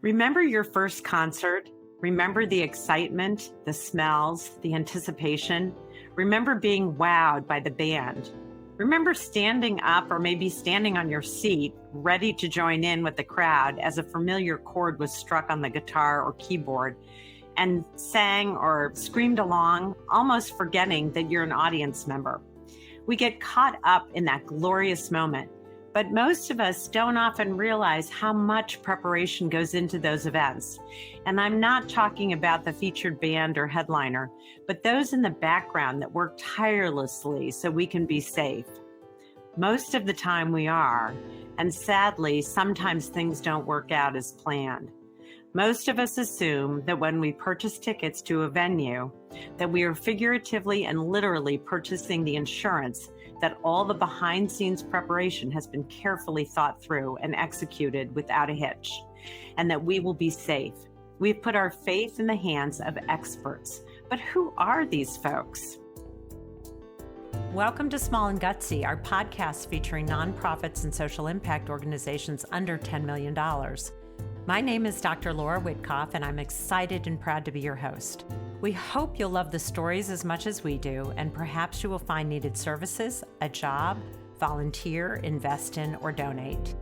Remember your first concert? Remember the excitement, the smells, the anticipation? Remember being wowed by the band? Remember standing up or maybe standing on your seat, ready to join in with the crowd as a familiar chord was struck on the guitar or keyboard and sang or screamed along, almost forgetting that you're an audience member? We get caught up in that glorious moment. But most of us don't often realize how much preparation goes into those events. And I'm not talking about the featured band or headliner, but those in the background that work tirelessly so we can be safe. Most of the time we are, and sadly, sometimes things don't work out as planned. Most of us assume that when we purchase tickets to a venue, that we are figuratively and literally purchasing the insurance that all the behind-scenes preparation has been carefully thought through and executed without a hitch, and that we will be safe. We've put our faith in the hands of experts. But who are these folks? Welcome to Small and Gutsy, our podcast featuring nonprofits and social impact organizations under $10 million. My name is Dr. Laura Witkoff, and I'm excited and proud to be your host. We hope you'll love the stories as much as we do, and perhaps you will find needed services, a job, volunteer, invest in, or donate.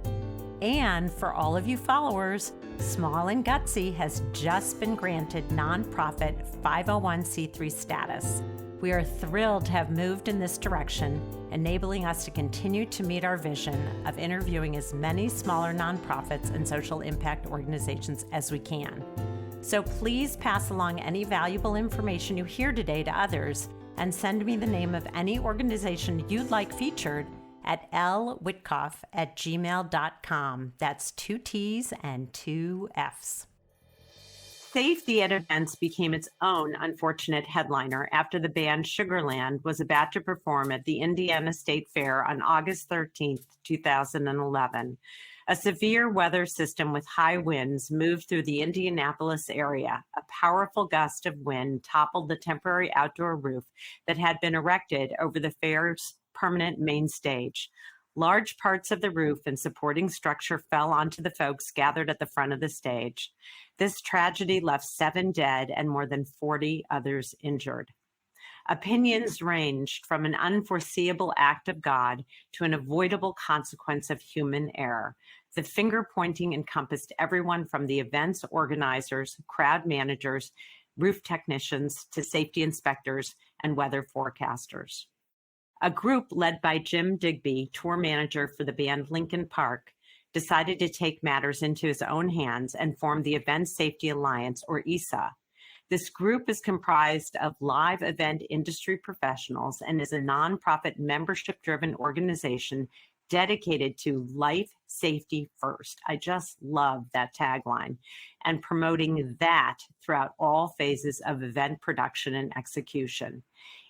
And for all of you followers, Small and Gutsy has just been granted nonprofit 501c3 status. We are thrilled to have moved in this direction, enabling us to continue to meet our vision of interviewing as many smaller nonprofits and social impact organizations as we can. So please pass along any valuable information you hear today to others and send me the name of any organization you'd like featured at lwitkoff@gmail.com. That's 2 T's and 2 F's. Safety at events became its own unfortunate headliner after the band Sugarland was about to perform at the Indiana State Fair on August 13th, 2011. A severe weather system with high winds moved through the Indianapolis area. A powerful gust of wind toppled the temporary outdoor roof that had been erected over the fair's permanent main stage. Large parts of the roof and supporting structure fell onto the folks gathered at the front of the stage. This tragedy left 7 dead and more than 40 others injured. Opinions ranged from an unforeseeable act of God to an avoidable consequence of human error. The finger pointing encompassed everyone from the event's organizers, crowd managers, roof technicians, to safety inspectors and weather forecasters. A group led by Jim Digby, tour manager for the band Lincoln Park, decided to take matters into his own hands and form the Event Safety Alliance, or ESA. This group is comprised of live event industry professionals and is a nonprofit membership-driven organization dedicated to life safety first. I just love that tagline, and promoting that throughout all phases of event production and execution.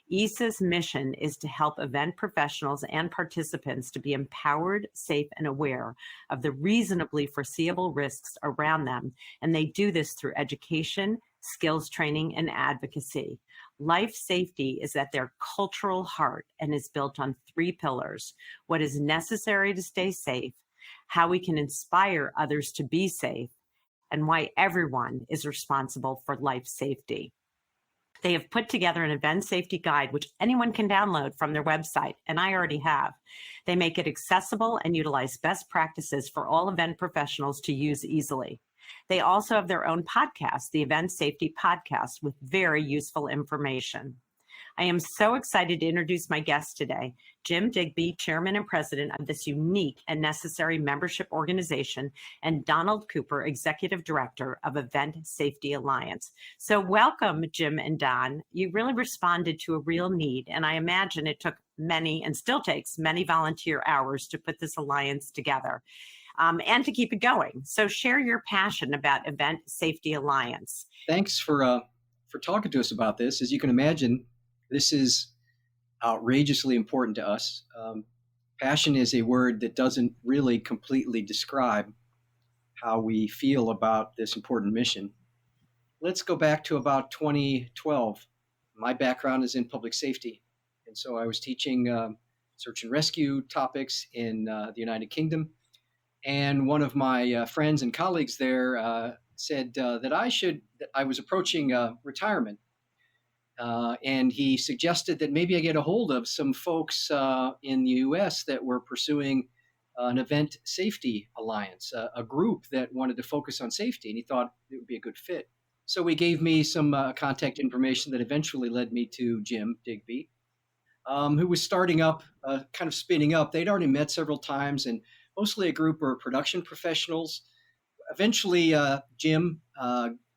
ESA's mission is to help event professionals and participants to be empowered, safe, and aware of the reasonably foreseeable risks around them, and they do this through education, skills training, and advocacy. Life safety is at their cultural heart and is built on 3 pillars: what is necessary to stay safe, how we can inspire others to be safe, and why everyone is responsible for life safety. They have put together an event safety guide, which anyone can download from their website, and I already have. They make it accessible and utilize best practices for all event professionals to use easily. They also have their own podcast, the Event Safety Podcast, with very useful information. I am so excited to introduce my guest today, Jim Digby, Chairman and President of this unique and necessary membership organization, and Donald Cooper, Executive Director of Event Safety Alliance. So welcome, Jim and Don. You really responded to a real need, and I imagine it took many, and still takes many, volunteer hours to put this alliance together. And to keep it going. So share your passion about Event Safety Alliance. Thanks for talking to us about this. As you can imagine, this is outrageously important to us. Passion is a word that doesn't really completely describe how we feel about this important mission. Let's go back to about 2012. My background is in public safety, and so I was teaching search and rescue topics in the United Kingdom. And one of my friends and colleagues there said that I was approaching retirement. And he suggested that maybe I get a hold of some folks in the US that were pursuing an event safety alliance, a group that wanted to focus on safety. And he thought it would be a good fit. So he gave me some contact information that eventually led me to Jim Digby, who was starting up, kind of spinning up. They'd already met several times, and mostly a group of production professionals. Eventually, Jim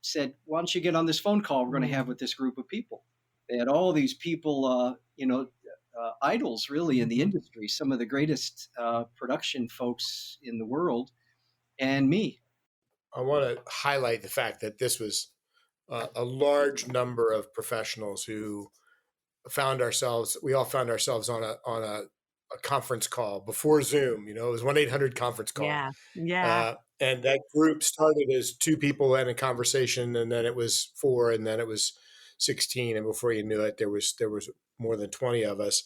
said, "Why don't you get on this phone call we're going to have with this group of people?" They had all these people, idols really in the industry, some of the greatest production folks in the world, and me. I want to highlight the fact that this was a large number of professionals who we all found ourselves on a conference call before Zoom. It was 1-800 conference call. Yeah. Yeah. And that group started as 2 people in a conversation, and then it was 4, and then it was 16. And before you knew it, there was more than 20 of us,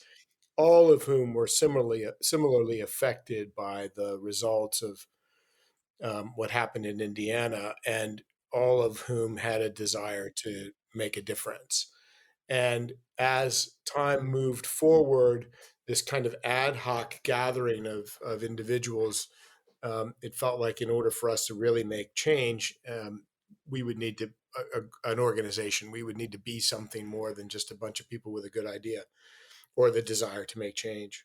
all of whom were similarly affected by the results of what happened in Indiana, and all of whom had a desire to make a difference. And as time moved forward, this kind of ad hoc gathering of individuals, it felt like in order for us to really make change, we would need an organization. We would need to be something more than just a bunch of people with a good idea or the desire to make change.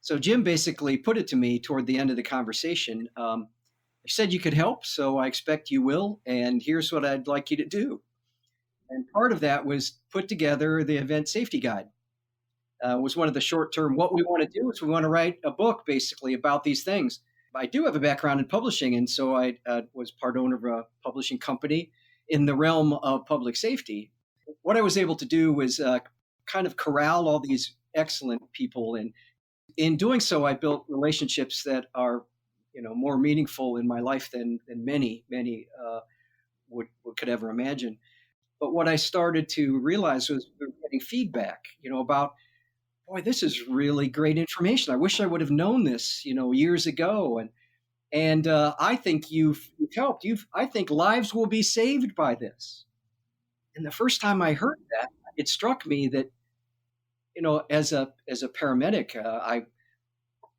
So Jim basically put it to me toward the end of the conversation. You said you could help, so I expect you will, and here's what I'd like you to do. And part of that was put together the event safety guide. Was one of the short term. What we want to do is we want to write a book basically about these things. I do have a background in publishing, and so I was part owner of a publishing company in the realm of public safety. What I was able to do was kind of corral all these excellent people, and in doing so, I built relationships that are, more meaningful in my life than many could ever imagine. But what I started to realize was we were getting feedback, about, boy, this is really great information. I wish I would have known this, years ago. And I think you've helped. I think lives will be saved by this. And the first time I heard that, it struck me that, as a paramedic,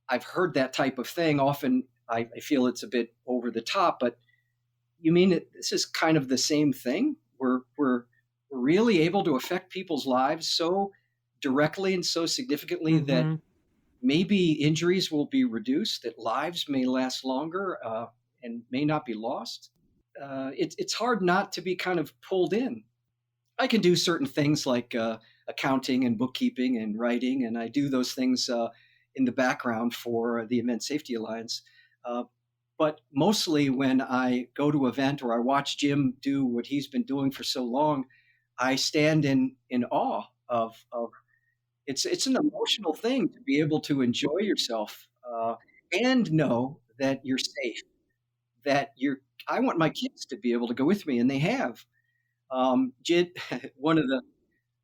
I've heard that type of thing. Often I feel it's a bit over the top, but you mean this is kind of the same thing? We're really able to affect people's lives so directly and so significantly that maybe injuries will be reduced, that lives may last longer and may not be lost. It's hard not to be kind of pulled in. I can do certain things like accounting and bookkeeping and writing, and I do those things in the background for the Event Safety Alliance. But mostly when I go to an event or I watch Jim do what he's been doing for so long, I stand in awe of it's an emotional thing to be able to enjoy yourself and know that you're safe, that I want my kids to be able to go with me, and they have. One of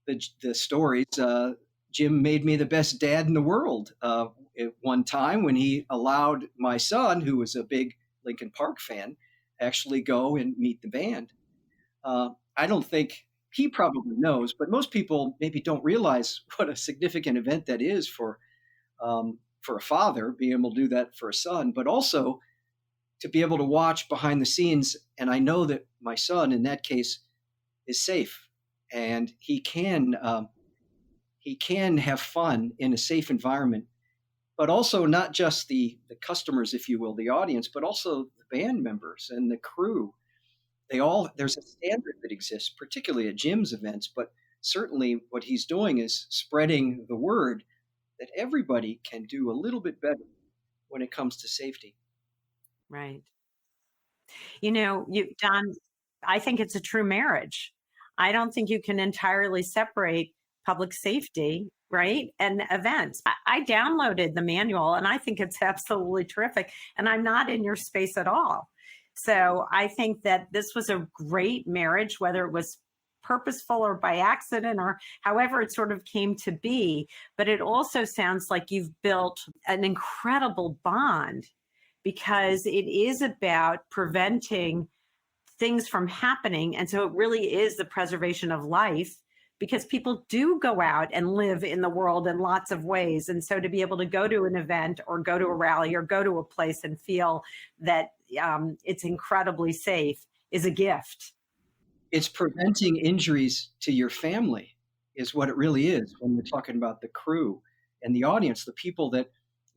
the stories, Jim made me the best dad in the world at one time when he allowed my son, who was a big Linkin Park fan, actually go and meet the band. I don't think he probably knows, but most people maybe don't realize what a significant event that is for a father, being able to do that for a son, but also to be able to watch behind the scenes. And I know that my son, in that case, is safe, and he can have fun in a safe environment, but also not just the customers, if you will, the audience, but also the band members and the crew. There's a standard that exists, particularly at Jim's events, but certainly what he's doing is spreading the word that everybody can do a little bit better when it comes to safety. Right. Don, I think it's a true marriage. I don't think you can entirely separate public safety, right, and events. I downloaded the manual, and I think it's absolutely terrific. And I'm not in your space at all. So I think that this was a great marriage, whether it was purposeful or by accident or however it sort of came to be. But it also sounds like you've built an incredible bond because it is about preventing things from happening. And so it really is the preservation of life, because people do go out and live in the world in lots of ways. And so to be able to go to an event or go to a rally or go to a place and feel that it's incredibly safe is a gift. It's preventing injuries to your family is what it really is when we're talking about the crew and the audience, the people that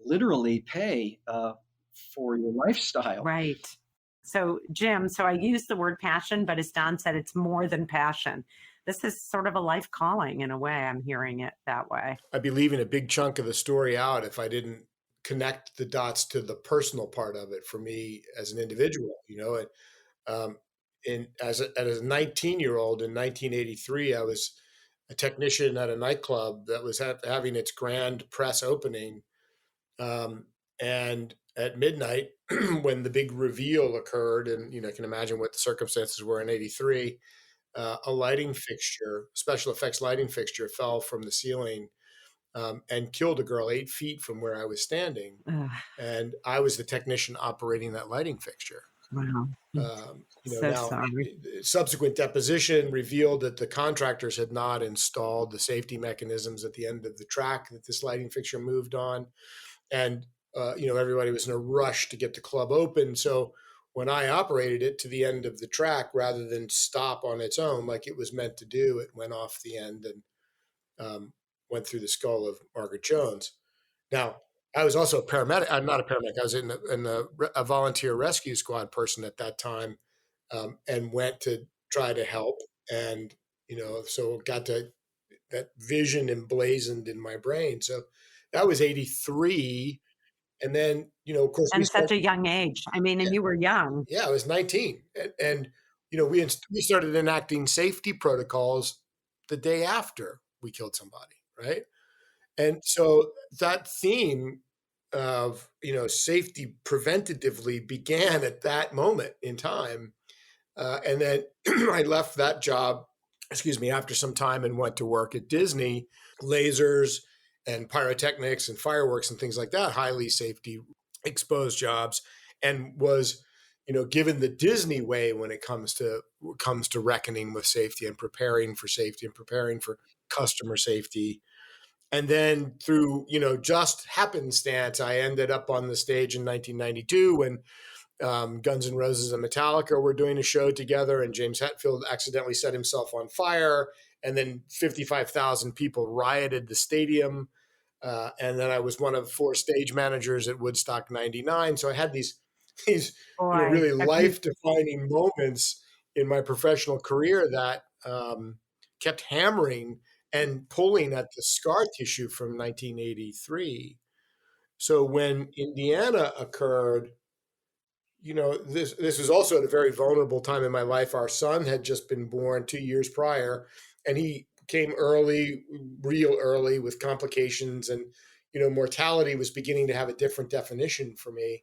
literally pay for your lifestyle. Right. So, Jim, so I use the word passion, but as Don said, it's more than passion. This is sort of a life calling in a way. I'm hearing it that way. I'd be leaving a big chunk of the story out if I didn't connect the dots to the personal part of it for me as an individual, you know. And as a 19-year-old in 1983, I was a technician at a nightclub that was having its grand press opening. And at midnight, when the big reveal occurred, and you know, I can imagine what the circumstances were in '83, a lighting fixture, special effects lighting fixture, fell from the ceiling and killed a girl 8 feet from where I was standing. Ugh, And I was the technician operating that lighting fixture. wow. So Now sorry. subsequent deposition revealed that the contractors had not installed the safety mechanisms at the end of the track that this lighting fixture moved on. And, everybody was in a rush to get the club open. So when I operated it to the end of the track, rather than stop on its own like it was meant to do, it went off the end and went through the skull of Margaret Jones. Now, I was also a paramedic. I'm not a paramedic. I was in a volunteer rescue squad person at that time, and went to try to help. And, so got that vision emblazoned in my brain. So that was '83. And then, of course, we And such started. a young age. I mean, and you were young. Yeah, I was 19. And we started enacting safety protocols the day after we killed somebody, right? And so that theme of, safety preventatively began at that moment in time. And then I left that job, after some time and went to work at Disney, lasers and pyrotechnics and fireworks and things like that, highly safety exposed jobs, and was, given the Disney way when it comes to reckoning with safety and preparing for customer safety. And then through, just happenstance, I ended up on the stage in 1992 when Guns N' Roses and Metallica were doing a show together, and James Hetfield accidentally set himself on fire, and then 55,000 people rioted the stadium. And then I was one of 4 stage managers at Woodstock '99. So I had these Boy, really have you life-defining moments in my professional career that kept hammering and pulling at the scar tissue from 1983. So when Indiana occurred, this was also at a very vulnerable time in my life. Our son had just been born 2 years prior, and he came early, real early, with complications, and mortality was beginning to have a different definition for me.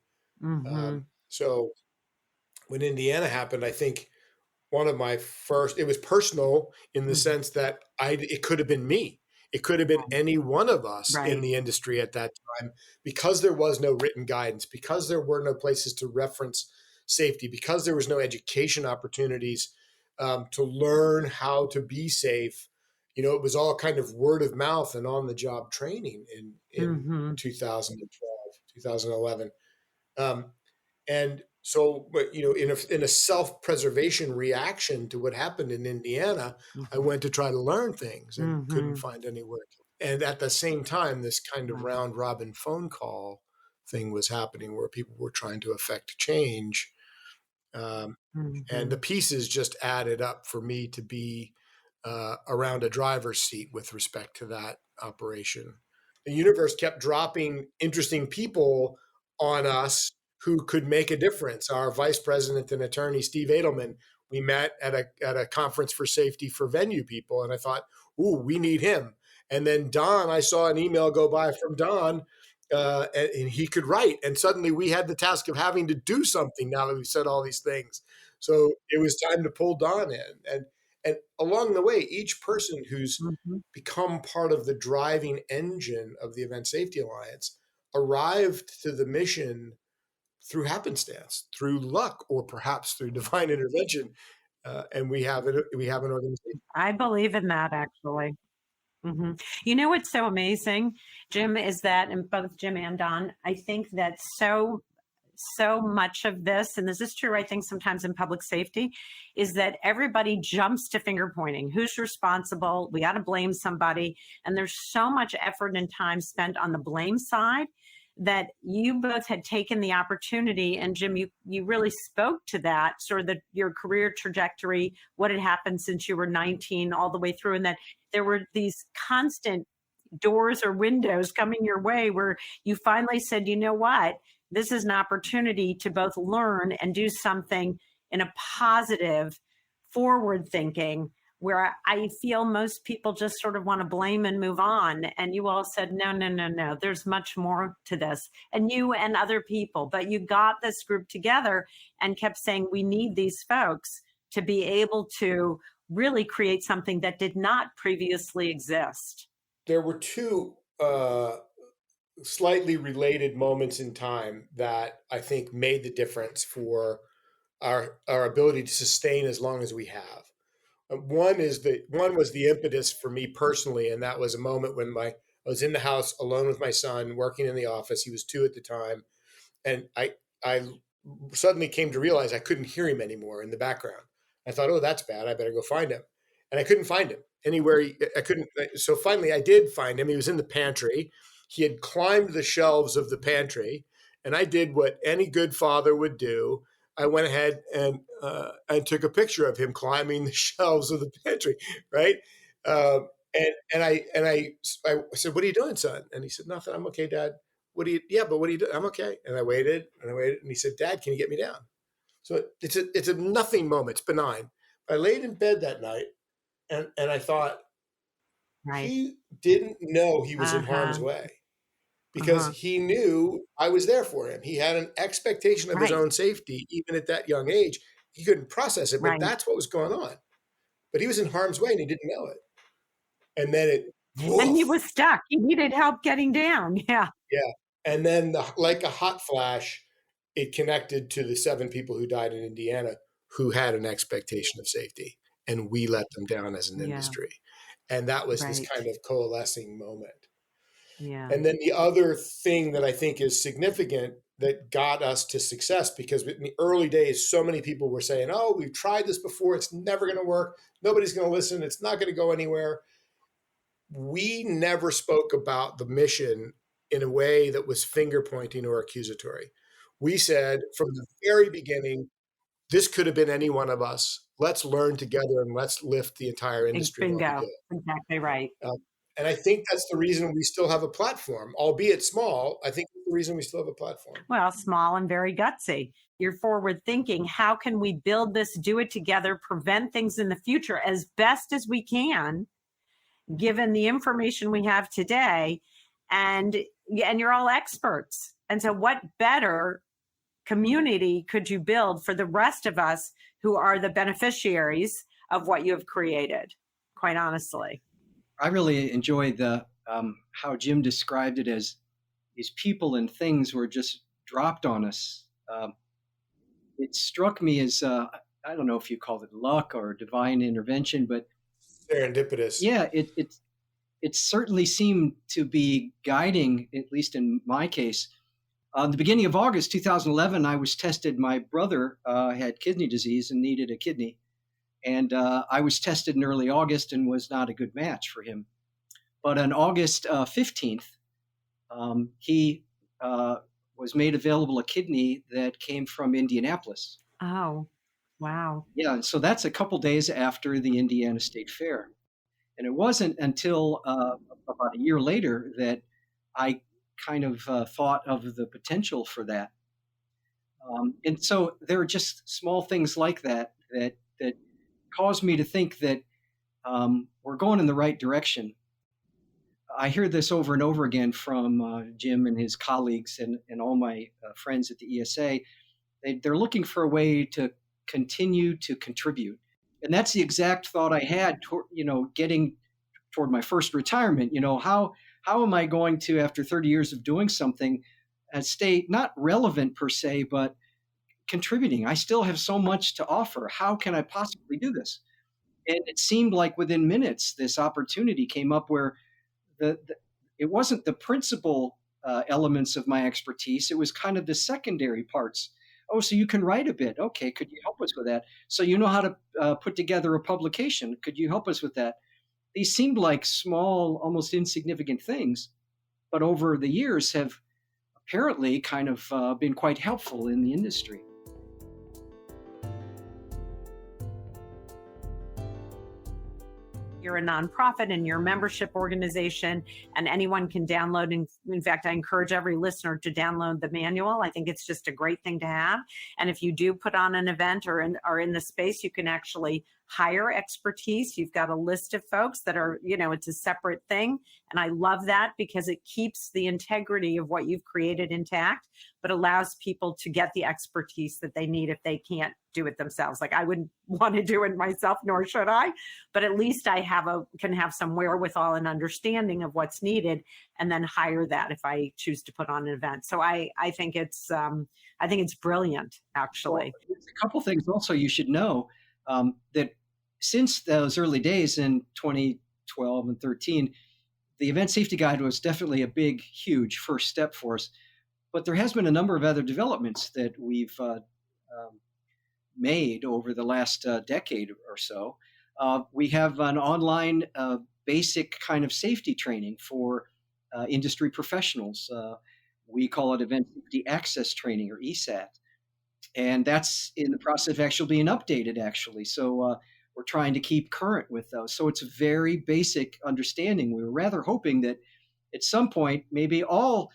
So when Indiana happened, I think one of my first, it was personal in the sense that it could have been me. It could have been any one of us in right. the industry at that time, because there was no written guidance, because there were no places to reference safety, because there was no education opportunities to learn how to be safe. It was all kind of word of mouth and on the job training in 2012, 2011. And so, but, in a self-preservation reaction to what happened in Indiana, I went to try to learn things and couldn't find any work. And at the same time, this kind of round robin phone call thing was happening where people were trying to affect change. And the pieces just added up for me to be around a driver's seat with respect to that operation. The universe kept dropping interesting people on us who could make a difference. Our vice president and attorney, Steve Edelman, we met at a conference for safety for venue people. And I thought, ooh, we need him. And then Don, I saw an email go by from Don, and he could write. And suddenly we had the task of having to do something now that we've said all these things. So it was time to pull Don in. And along the way, each person who's become part of the driving engine of the Event Safety Alliance arrived to the mission through happenstance, through luck, or perhaps through divine intervention. And we have an organization. I believe in that actually. hmm You know what's so amazing, Jim, is that, and both Jim and Don, I think that so much of this, and this is true, I think, sometimes in public safety, is that everybody jumps to finger pointing. Who's responsible? We got to blame somebody. And there's so much effort and time spent on the blame side that you both had taken the opportunity. And Jim, you really spoke to that, sort of your career trajectory, what had happened since you were 19 all the way through, and that there were these constant doors or windows coming your way where you finally said, you know what, this is an opportunity to both learn and do something in a positive, forward thinking, where I feel most people just sort of want to blame and move on. And you all said, no, no, no, no, there's much more to this. And you and other people, but you got this group together and kept saying, we need these folks to be able to really create something that did not previously exist. There were two slightly related moments in time that I think made the difference for our ability to sustain as long as we have. One was the impetus for me personally, and that was a moment when I was in the house alone with my son, working in the office. He was 2 at the time, and I suddenly came to realize I couldn't hear him anymore in the background. I thought, oh, that's bad. I better go find him, and I couldn't find him anywhere. I couldn't. So finally, I did find him. He was in the pantry. He had climbed the shelves of the pantry, and I did what any good father would do. I went ahead and took a picture of him climbing the shelves of the pantry, right? And I said, "What are you doing, son?" And he said, "Nothing. I'm okay, Dad." Yeah, but what are you doing? I'm okay. And I waited, and he said, "Dad, can you get me down?" So it's a nothing moment. It's benign. I laid in bed that night, and I thought, Right. he didn't know he was in harm's Uh-huh. way, because Uh-huh. he knew I was there for him. He had an expectation of his Right. own safety, even at that young age. He couldn't process it, but Right. that's what was going on. But he was in harm's way and he didn't know it. And then it, And he woof, was stuck. He needed help getting down. Yeah. yeah. And then, like a hot flash, it connected to the 7 people who died in Indiana who had an expectation of safety, and we let them down as an Yeah. industry. And that was this Right. kind of coalescing moment. Yeah. And then the other thing that I think is significant that got us to success, because in the early days, so many people were saying, oh, we've tried this before. It's never going to work. Nobody's going to listen. It's not going to go anywhere. We never spoke about the mission in a way that was finger pointing or accusatory. We said from the very beginning, this could have been any one of us. Let's learn together and let's lift the entire industry while we do Bingo. it. Exactly right. And I think that's the reason we still have a platform, albeit small. I think that's the reason we still have a platform. Well, small and very gutsy. You're forward thinking. How can we build this, do it together, prevent things in the future as best as we can, given the information we have today? And you're all experts. And so what better community could you build for the rest of us who are the beneficiaries of what you have created, quite honestly? I really enjoyed the how Jim described it as these people and things were just dropped on us. It struck me as I don't know if you call it luck or divine intervention, but Serendipitous. yeah, it certainly seemed to be guiding, at least in my case. The beginning of August 2011, I was tested. My brother had kidney disease and needed a kidney. And I was tested in early August and was not a good match for him. But on August 15th, he was made available a kidney that came from Indianapolis. Oh, wow. Yeah, and so that's a couple days after the Indiana State Fair. And it wasn't until about a year later that I kind of thought of the potential for that. And so there are just small things like that caused me to think that we're going in the right direction. I hear this over and over again from Jim and his colleagues and all my friends at the ESA. They're looking for a way to continue to contribute. And that's the exact thought I had, getting toward my first retirement. How am I going to, after 30 years of doing something, stay not relevant per se, but contributing. I still have so much to offer. How can I possibly do this? And it seemed like within minutes, this opportunity came up where the it wasn't the principal elements of my expertise. It was kind of the secondary parts. Oh, so you can write a bit. Okay, could you help us with that? So you know how to put together a publication. Could you help us with that? These seemed like small, almost insignificant things, but over the years have apparently kind of been quite helpful in the industry. You're a nonprofit and you're a membership organization, and anyone can download. In fact, I encourage every listener to download the manual. I think it's just a great thing to have. And if you do put on an event or are in the space, you can actually hire expertise. You've got a list of folks that are, it's a separate thing. And I love that because it keeps the integrity of what you've created intact, but allows people to get the expertise that they need if they can't do it themselves. Like I wouldn't want to do it myself, nor should I, but at least I can have some wherewithal and understanding of what's needed, and then hire that if I choose to put on an event. So I think it's brilliant, actually. Well, there's a couple things also you should know, that since those early days in 2012 and 13, the event safety guide was definitely a big, huge first step for us. But there has been a number of other developments that we've made over the last decade or so. We have an online basic kind of safety training for industry professionals. We call it Event Safety Access Training, or ESAT. And that's in the process of actually being updated, actually. So we're trying to keep current with those. So it's a very basic understanding. We were rather hoping that at some point, maybe all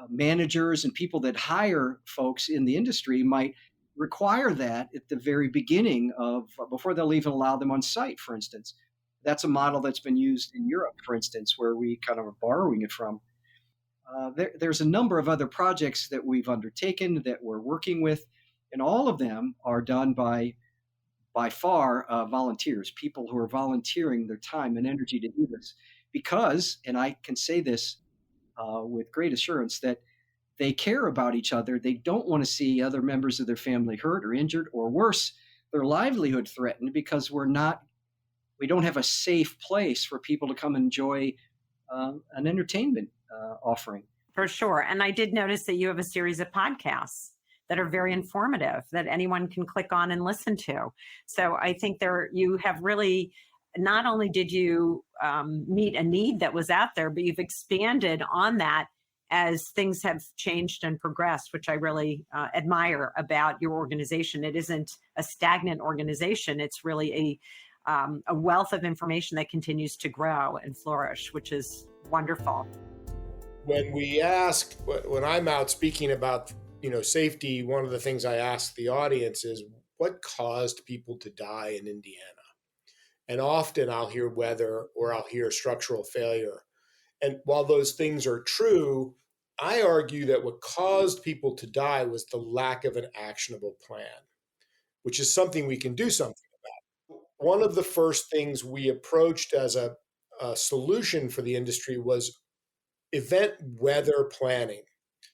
managers and people that hire folks in the industry might require that at the very beginning of before they'll even allow them on site, for instance. That's a model that's been used in Europe, for instance, where we kind of are borrowing it from. There's a number of other projects that we've undertaken that we're working with, and all of them are done by far volunteers, people who are volunteering their time and energy to do this. Because, and I can say this with great assurance, that they care about each other. They don't want to see other members of their family hurt or injured, or worse, their livelihood threatened, because we don't have a safe place for people to come enjoy an entertainment offering. For sure. And I did notice that you have a series of podcasts that are very informative that anyone can click on and listen to. So I think you have really, not only did you meet a need that was out there, but you've expanded on that as things have changed and progressed, which I really admire about your organization. It isn't a stagnant organization. It's really a wealth of information that continues to grow and flourish, which is wonderful. When I'm out speaking about safety, one of the things I ask the audience is, what caused people to die in Indiana? And often I'll hear weather or I'll hear structural failure. And while those things are true, I argue that what caused people to die was the lack of an actionable plan, which is something we can do something about. One of the first things we approached as a solution for the industry was event weather planning,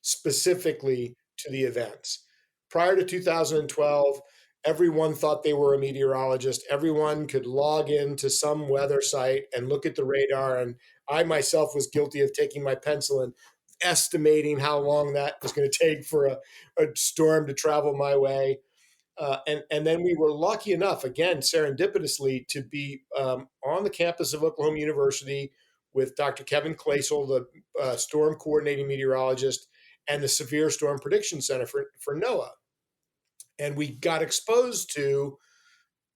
specifically to the events. Prior to 2012, everyone thought they were a meteorologist. Everyone could log into some weather site and look at the radar. And I myself was guilty of taking my pencil and estimating how long that was going to take for a storm to travel my way. And then we were lucky enough, again, serendipitously, to be on the campus of Oklahoma University with Dr. Kevin Claesel, the storm coordinating meteorologist, and the Severe Storm Prediction Center for NOAA. And we got exposed to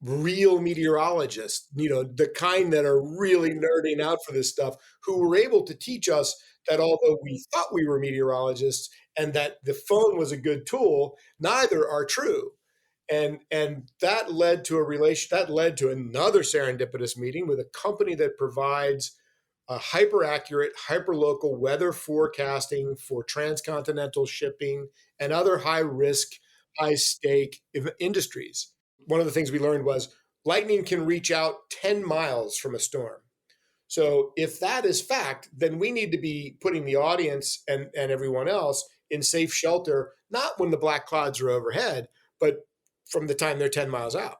real meteorologists, the kind that are really nerding out for this stuff, who were able to teach us that although we thought we were meteorologists and that the phone was a good tool, neither are true. And that led to another serendipitous meeting with a company that provides hyper accurate, hyper local weather forecasting for transcontinental shipping and other high risk, high stake industries. One of the things we learned was lightning can reach out 10 miles from a storm. So if that is fact, then we need to be putting the audience and everyone else in safe shelter, not when the black clouds are overhead, but from the time they're 10 miles out.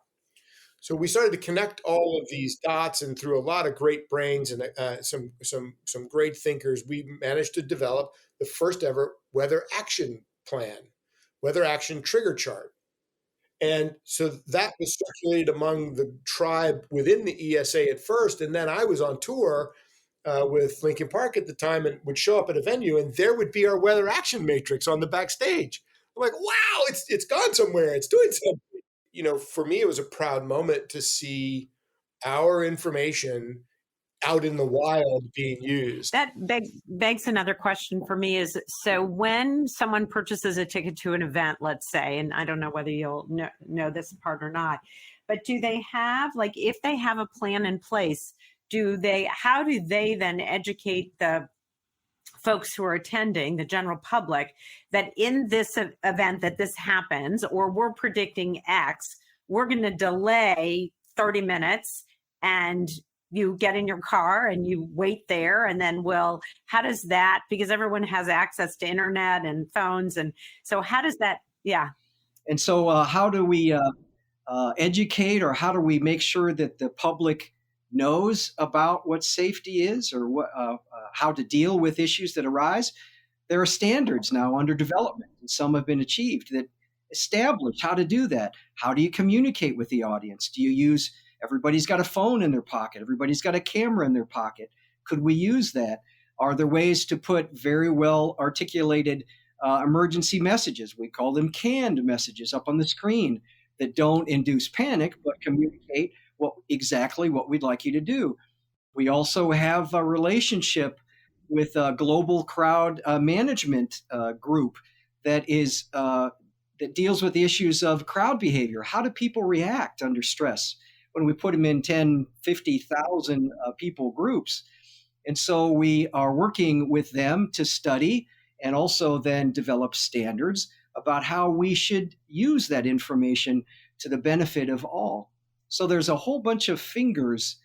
So we started to connect all of these dots, and through a lot of great brains and some great thinkers, we managed to develop the first ever weather action plan, weather action trigger chart. And so that was circulated among the tribe within the ESA at first, and then I was on tour with Lincoln Park at the time, and would show up at a venue, and there would be our weather action matrix on the backstage. I'm like, wow, it's gone somewhere. It's doing something. For me, it was a proud moment to see our information out in the wild being used. That begs another question for me is, so when someone purchases a ticket to an event, let's say, and I don't know whether you'll know this part or not, but do they have, like, if they have a plan in place, how do they then educate the folks who are attending, the general public, that in this event that this happens, or we're predicting X, we're going to delay 30 minutes and you get in your car and you wait there, and then how does that, because everyone has access to internet and phones, and so how does that, yeah. And so how do we educate, or how do we make sure that the public knows about what safety is, or how to deal with issues that arise? There are standards now under development, and some have been achieved, that establish how to do that. How do you communicate with the audience? Do you use, everybody's got a phone in their pocket, everybody's got a camera in their pocket. Could we use that? Are there ways to put very well articulated emergency messages? We call them canned messages up on the screen, that don't induce panic, but communicate exactly what we'd like you to do. We also have a relationship with a global crowd management group that deals with the issues of crowd behavior. How do people react under stress when we put them in 10, 50,000 people groups? And so we are working with them to study and also then develop standards about how we should use that information to the benefit of all. So there's a whole bunch of fingers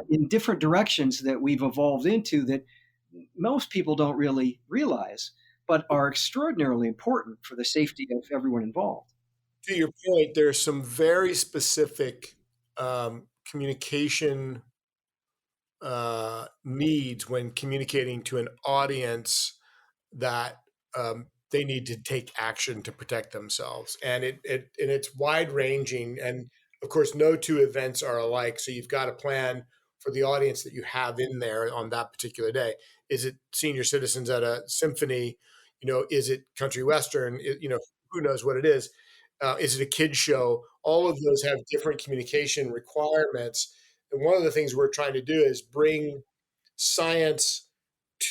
in different directions that we've evolved into that most people don't really realize, but are extraordinarily important for the safety of everyone involved. To your point, there's some very specific communication needs when communicating to an audience that they need to take action to protect themselves, and it's wide ranging. And of course, no two events are alike, so you've got to plan for the audience that you have in there on that particular day. Is it senior citizens at a symphony? Is it country western? Who knows what it is? Is it a kid show? All of those have different communication requirements, and one of the things we're trying to do is bring science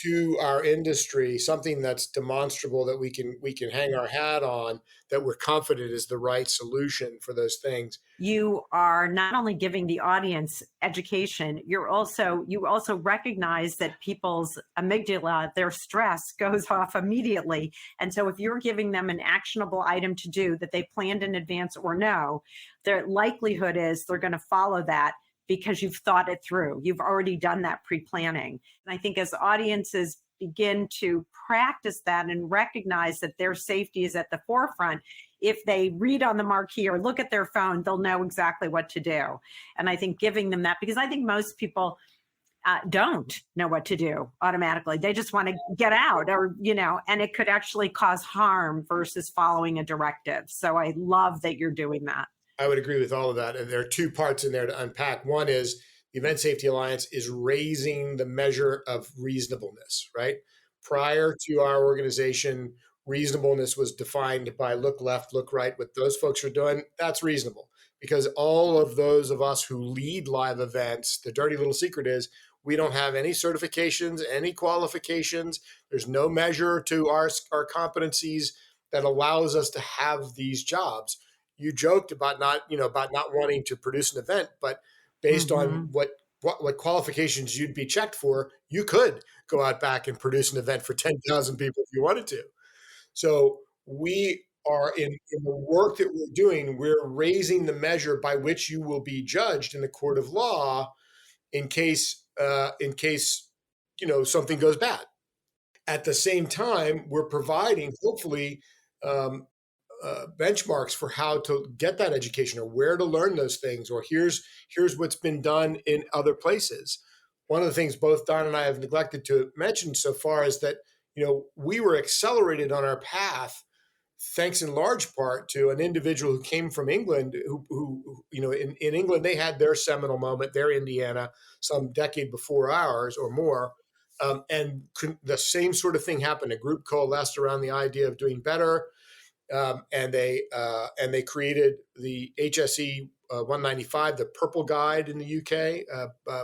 to our industry, something that's demonstrable, that we can hang our hat on, that we're confident is the right solution for those things. You are not only giving the audience education, you also recognize that people's amygdala, their stress goes off immediately. And so if you're giving them an actionable item to do that they planned in advance or no, their likelihood is they're going to follow that, because you've thought it through. You've already done that pre-planning. And I think as audiences begin to practice that and recognize that their safety is at the forefront, if they read on the marquee or look at their phone, they'll know exactly what to do. And I think giving them that, because I think most people don't know what to do automatically. They just want to get out, or, and it could actually cause harm versus following a directive. So I love that you're doing that. I would agree with all of that. And there are two parts in there to unpack. One is the Event Safety Alliance is raising the measure of reasonableness, right? Prior to our organization, reasonableness was defined by look left, look right. What those folks are doing, that's reasonable. Because all of those of us who lead live events, the dirty little secret is we don't have any certifications, any qualifications. There's no measure to our competencies that allows us to have these jobs. You joked about not wanting to produce an event, but based on what qualifications you'd be checked for, you could go out back and produce an event for 10,000 people if you wanted to. So we are in the work that we're doing, we're raising the measure by which you will be judged in the court of law in case in case, something goes bad. At the same time, we're providing, hopefully, um, benchmarks for how to get that education or where to learn those things, or here's what's been done in other places. One of the things both Don and I have neglected to mention so far is that we were accelerated on our path thanks in large part to an individual who came from England, who in England, they had their seminal moment, their Indiana, some decade before ours or more. And the same sort of thing happened. A group coalesced around the idea of doing better, and they created the HSE 195, the Purple Guide in the UK,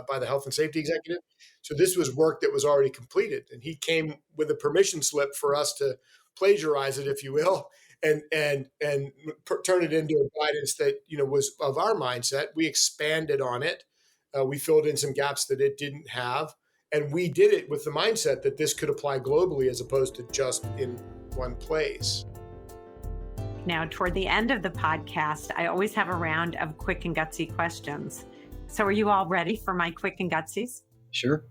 by the Health and Safety Executive. So this was work that was already completed, and he came with a permission slip for us to plagiarize it, if you will, and turn it into a guidance that was of our mindset. We expanded on it. We filled in some gaps that it didn't have, and we did it with the mindset that this could apply globally as opposed to just in one place. Now, toward the end of the podcast, I always have a round of quick and gutsy questions. So are you all ready for my quick and gutsies? Sure.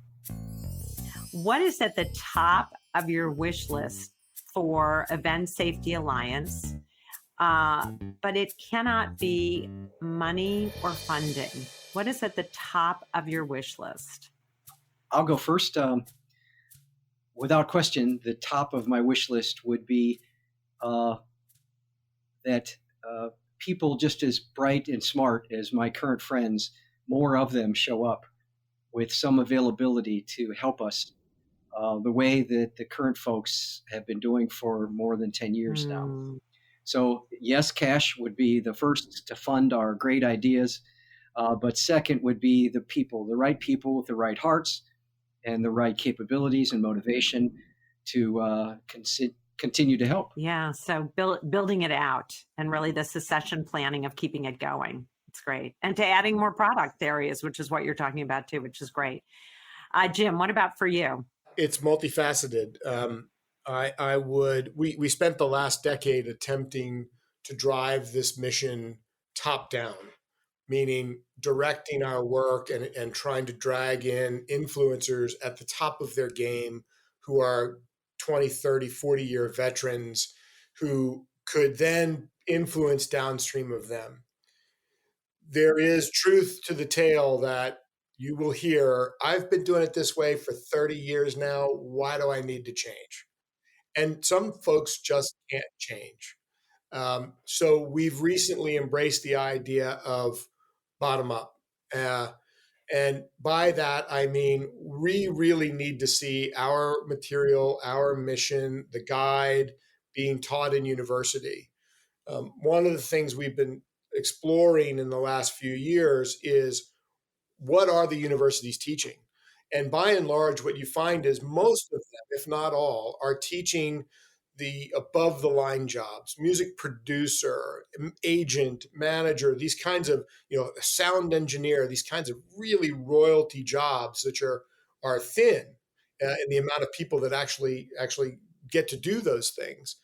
What is at the top of your wish list for Event Safety Alliance, but it cannot be money or funding? What is at the top of your wish list? I'll go first. Without question, the top of my wish list would be that people just as bright and smart as my current friends, more of them show up with some availability to help us the way that the current folks have been doing for more than 10 years now. So yes, cash would be the first to fund our great ideas, but second would be the people, the right people with the right hearts and the right capabilities and motivation to continue to help. Yeah, so building it out and really the succession planning of keeping it going. It's great. And to adding more product areas, which is what you're talking about too, which is great. Jim, what about for you? It's multifaceted. We spent the last decade attempting to drive this mission top down, meaning directing our work and trying to drag in influencers at the top of their game who are 20, 30, 40-year veterans who could then influence downstream of them. There is truth to the tale that you will hear, I've been doing it this way for 30 years now. Why do I need to change? And some folks just can't change. So we've recently embraced the idea of bottom up. And by that, I mean, we really need to see our material, our mission, the guide being taught in university. One of the things we've been exploring in the last few years is what are the universities teaching? And by and large, what you find is most of them, if not all, are teaching the above the line jobs, music producer, agent, manager, these kinds of, sound engineer, these kinds of really royalty jobs that are thin in the amount of people that actually get to do those things.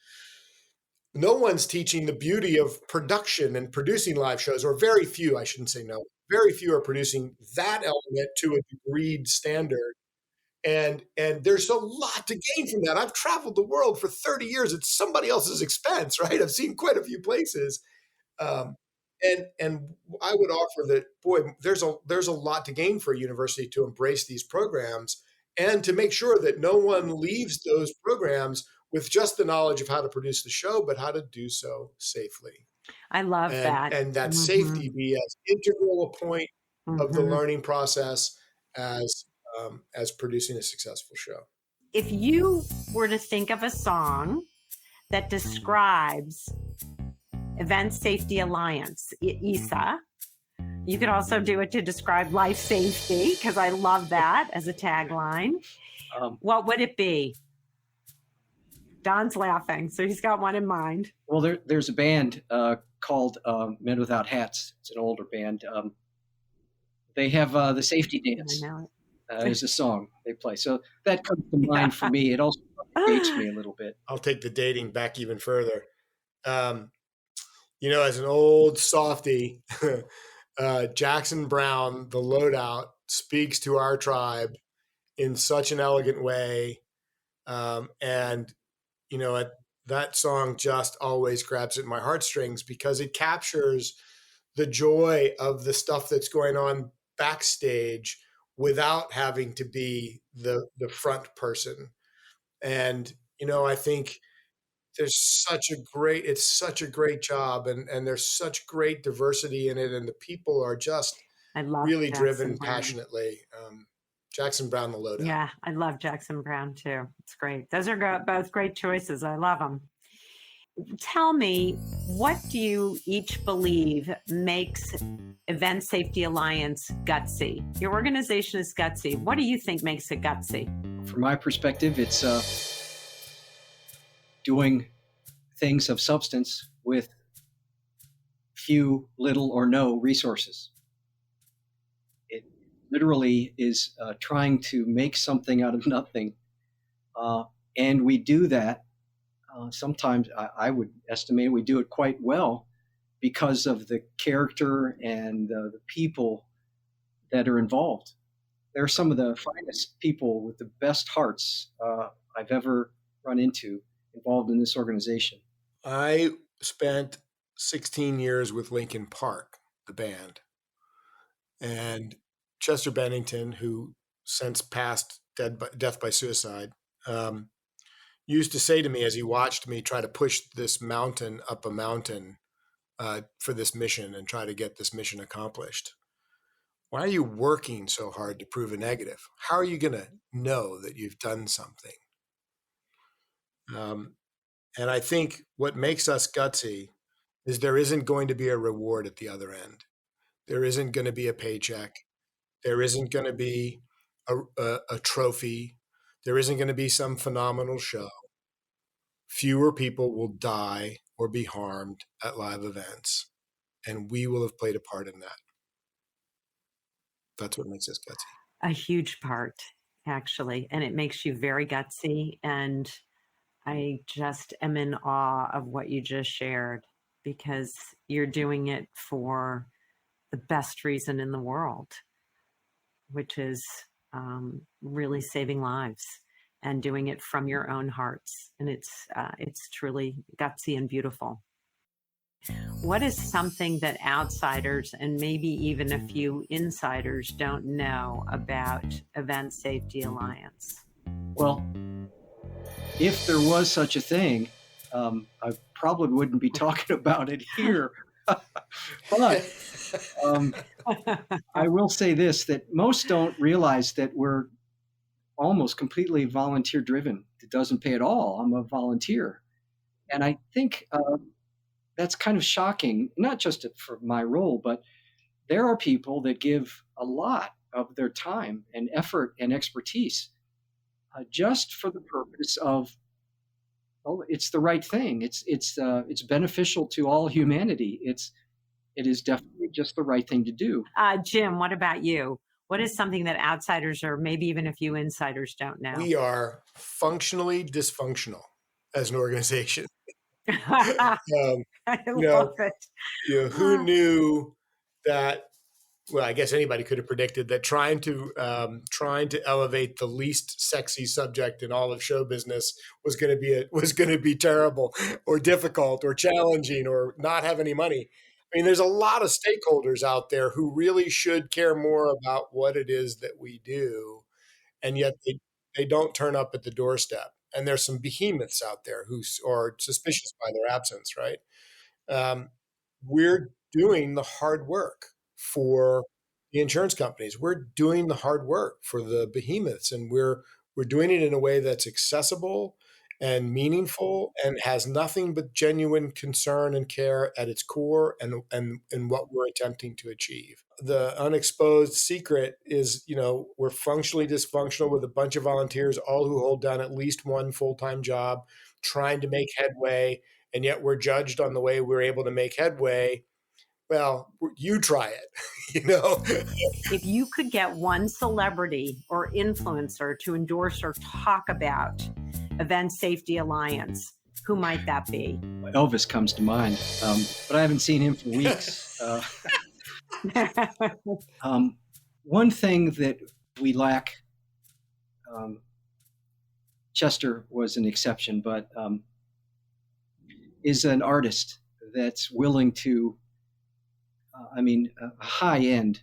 No one's teaching the beauty of production and producing live shows, or very few, I shouldn't say no, very few are producing that element to a agreed standard. And there's a lot to gain from that. I've traveled the world for 30 years at somebody else's expense, right? I've seen quite a few places. And I would offer that, boy, there's a lot to gain for a university to embrace these programs and to make sure that no one leaves those programs with just the knowledge of how to produce the show, but how to do so safely. I love that. And that safety be as integral a point of the learning process as producing a successful show. If you were to think of a song that describes Event Safety Alliance, ESA, you could also do it to describe life safety, because I love that as a tagline. What would it be? Don's laughing, so he's got one in mind. Well, there's a band called Men Without Hats. It's an older band. They have the safety dance. I know it. Is a song they play. So that comes to mind for me. It also dates me a little bit. I'll take the dating back even further. As an old softie, Jackson Browne, The Loadout, speaks to our tribe in such an elegant way. And, that song just always grabs at my heartstrings because it captures the joy of the stuff that's going on backstage without having to be the front person. And, I think it's such a great job, and there's such great diversity in it, and the people are just I love really Jackson driven Brown. passionately. Jackson Brown, the Lowdown. Yeah, I love Jackson Brown too. It's great. Those are both great choices. I love them. Tell me, what do you each believe makes Event Safety Alliance gutsy? Your organization is gutsy. What do you think makes it gutsy? From my perspective, it's doing things of substance with few, little, or no resources. It literally is trying to make something out of nothing. And we do that. Sometimes I would estimate we do it quite well because of the character and the people that are involved. They're some of the finest people with the best hearts I've ever run into involved in this organization. I spent 16 years with Linkin Park, the band. And Chester Bennington, who since passed death by suicide, used to say to me as he watched me try to push this mountain up a mountain for this mission and try to get this mission accomplished, why are you working so hard to prove a negative? How are you going to know that you've done something? And I think what makes us gutsy is there isn't going to be a reward at the other end. There isn't going to be a paycheck. There isn't going to be a trophy. There isn't going to be some phenomenal show. Fewer people will die or be harmed at live events, and we will have played a part in that. That's what makes us gutsy. A huge part, actually, and it makes you very gutsy. And I just am in awe of what you just shared because you're doing it for the best reason in the world, which is really saving lives and doing it from your own hearts. And it's truly gutsy and beautiful. What is something that outsiders and maybe even a few insiders don't know about Event Safety Alliance? Well, if there was such a thing, I probably wouldn't be talking about it here. But I will say this, that most don't realize that we're almost completely volunteer driven. It doesn't pay at all. I'm a volunteer. And I think that's kind of shocking, not just for my role, but there are people that give a lot of their time and effort and expertise just for the purpose of, it's the right thing. It's beneficial to all humanity. It is definitely just the right thing to do. Jim, what about you? What is something that outsiders or maybe even a few insiders don't know? We are functionally dysfunctional as an organization. I love it. Who knew that? Well, I guess anybody could have predicted that trying to elevate the least sexy subject in all of show business was going to be terrible or difficult or challenging or not have any money. I mean, there's a lot of stakeholders out there who really should care more about what it is that we do, and yet they don't turn up at the doorstep. And there's some behemoths out there who are suspicious by their absence, right? We're doing the hard work for the insurance companies. We're doing the hard work for the behemoths, and we're doing it in a way that's accessible and meaningful and has nothing but genuine concern and care at its core and what we're attempting to achieve. The unexposed secret is, we're functionally dysfunctional with a bunch of volunteers, all who hold down at least one full-time job, trying to make headway, and yet we're judged on the way we're able to make headway. Well, you try it, If you could get one celebrity or influencer to endorse or talk about Event Safety Alliance, who might that be? Elvis comes to mind, but I haven't seen him for weeks. One thing that we lack, um, Chester was an exception, but is an artist that's willing to, a high end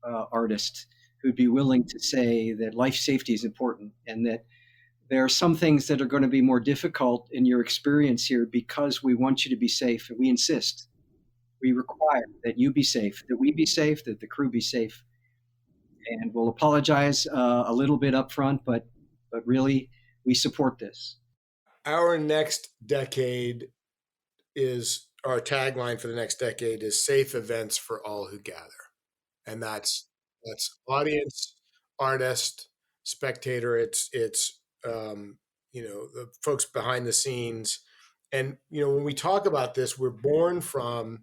artist who'd be willing to say that life safety is important and that there are some things that are going to be more difficult in your experience here because we want you to be safe and we insist. We require that you be safe, that we be safe, that the crew be safe. And we'll apologize a little bit up front, but really we support this. Our next decade is our tagline for the next decade is safe events for all who gather. And that's audience, artist, spectator. It's the folks behind the scenes. And when we talk about this, we're born from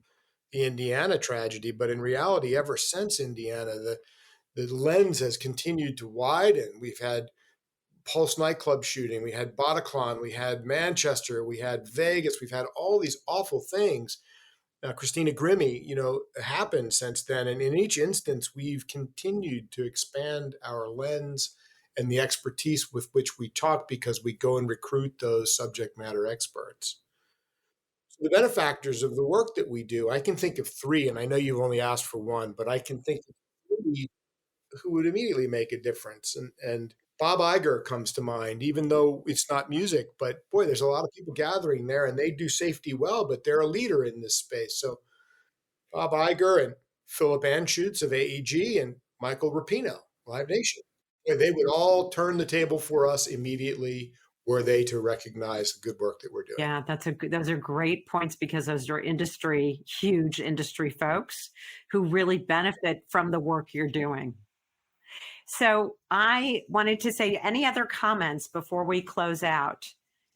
the Indiana tragedy, but in reality, ever since Indiana, the lens has continued to widen. We've had Pulse nightclub shooting, we had Bataclan, we had Manchester, we had Vegas, we've had all these awful things. Christina Grimmie, happened since then. And in each instance, we've continued to expand our lens and the expertise with which we talk because we go and recruit those subject matter experts. So the benefactors of the work that we do, I can think of three, and I know you've only asked for one, but I can think of three who would immediately make a difference. And Bob Iger comes to mind, even though it's not music, but boy, there's a lot of people gathering there and they do safety well, but they're a leader in this space. So Bob Iger and Philip Anschutz of AEG and Michael Rapino, Live Nation. They would all turn the table for us immediately were they to recognize the good work that we're doing. Yeah, those are great points because those are huge industry folks who really benefit from the work you're doing. So I wanted to say, any other comments before we close out?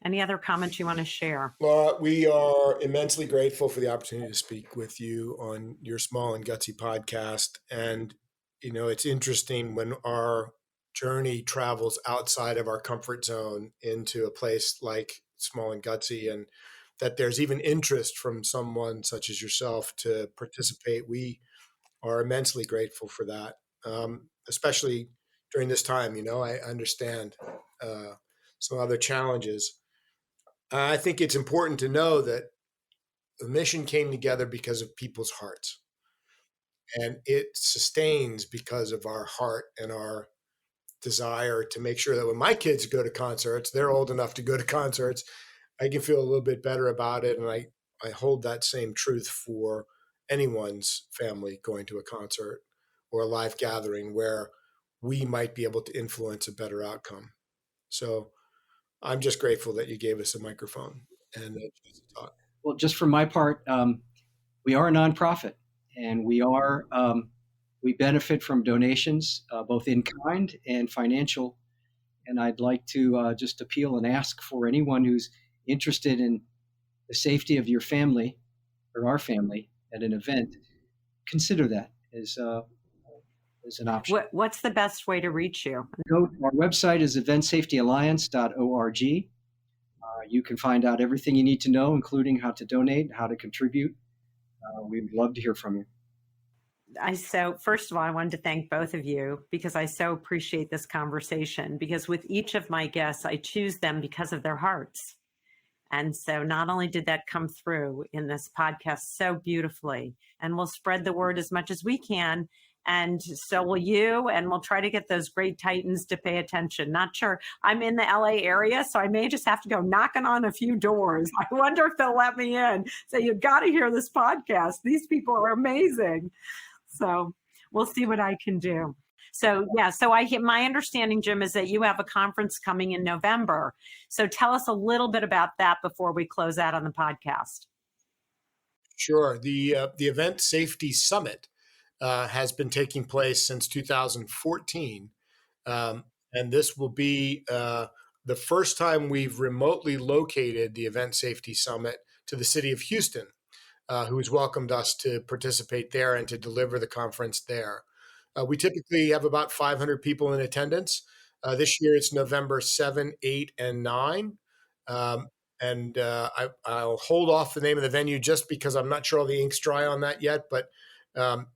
Any other comments you want to share? Laura, we are immensely grateful for the opportunity to speak with you on your Small and Gutsy podcast. And, it's interesting when our journey travels outside of our comfort zone into a place like Small and Gutsy, and that there's even interest from someone such as yourself to participate. We are immensely grateful for that, especially during this time. I understand some other challenges. I think it's important to know that the mission came together because of people's hearts, and it sustains because of our heart and our desire to make sure that when my kids go to concerts, they're old enough to go to concerts, I can feel a little bit better about it. And I hold that same truth for anyone's family going to a concert or a live gathering where we might be able to influence a better outcome. So I'm just grateful that you gave us a microphone and a chance to talk. Well, just for my part, we are a nonprofit, and we benefit from donations, both in kind and financial. And I'd like to just appeal and ask for anyone who's interested in the safety of your family or our family at an event, consider that as an option. What's the best way to reach you? Our website is eventsafetyalliance.org. You can find out everything you need to know, including how to donate, how to contribute. We would love to hear from you. So first of all, I wanted to thank both of you because I so appreciate this conversation, because with each of my guests, I choose them because of their hearts. And so not only did that come through in this podcast so beautifully, and we'll spread the word as much as we can. And so will you, and we'll try to get those great titans to pay attention. Not sure. I'm in the LA area, so I may just have to go knocking on a few doors. I wonder if they'll let me in. So you've got to hear this podcast. These people are amazing. So we'll see what I can do. So my understanding, Jim, is that you have a conference coming in November. So tell us a little bit about that before we close out on the podcast. Sure. The Event Safety Summit has been taking place since 2014. And this will be the first time we've remotely located the Event Safety Summit to the city of Houston, who has welcomed us to participate there and to deliver the conference there. We typically have about 500 people in attendance. This year it's November 7, 8, and 9. I'll hold off the name of the venue just because I'm not sure all the ink's dry on that yet, but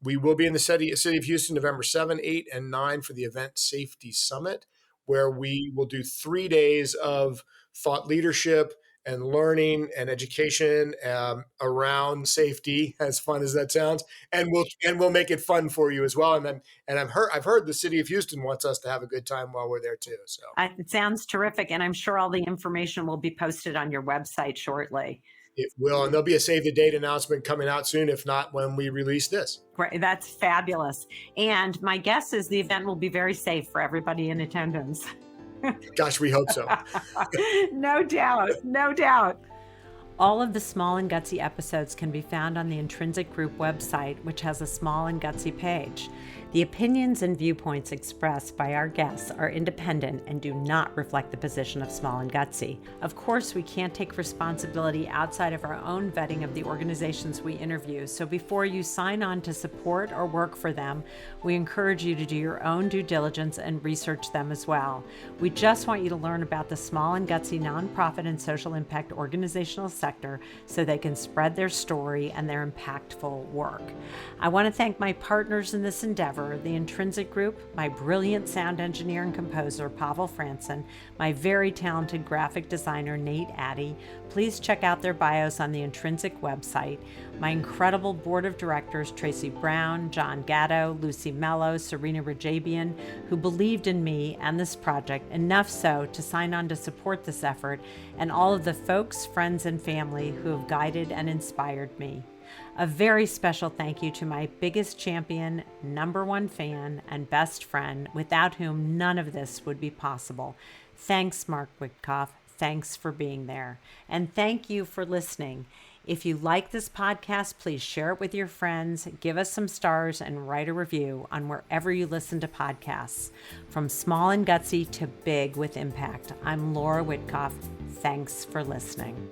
We will be in the city of Houston, November 7, 8, and 9 for the Event Safety Summit, where we will do 3 days of thought leadership and learning and education around safety. As fun as that sounds, and we'll make it fun for you as well. And I've heard the city of Houston wants us to have a good time while we're there too. So It sounds terrific, and I'm sure all the information will be posted on your website shortly. it will, and there'll be a save the date announcement coming out soon, if not when we release this. Great, that's fabulous. And my guess is the event will be very safe for everybody in attendance. Gosh, we hope so. No doubt, no doubt. All of the Small and Gutsy episodes can be found on the Intrinsic Group website, which has a Small and Gutsy page. The opinions and viewpoints expressed by our guests are independent and do not reflect the position of Small and Gutsy. Of course, we can't take responsibility outside of our own vetting of the organizations we interview, so before you sign on to support or work for them, we encourage you to do your own due diligence and research them as well. We just want you to learn about the Small and Gutsy nonprofit and social impact organizational sector so they can spread their story and their impactful work. I want to thank my partners in this endeavor, the Intrinsic Group, my brilliant sound engineer and composer, Pavel Franson, my very talented graphic designer, Nate Addy. Please check out their bios on the Intrinsic website. My incredible board of directors, Tracy Brown, John Gatto, Lucy Mello, Serena Rajabian, who believed in me and this project enough so to sign on to support this effort, and all of the folks, friends, and family who have guided and inspired me. A very special thank you to my biggest champion, #1 fan, and best friend, without whom none of this would be possible. Thanks, Mark Witkoff. Thanks for being there. And thank you for listening. If you like this podcast, please share it with your friends, give us some stars, and write a review on wherever you listen to podcasts. From small and gutsy to big with impact, I'm Laura Witkoff. Thanks for listening.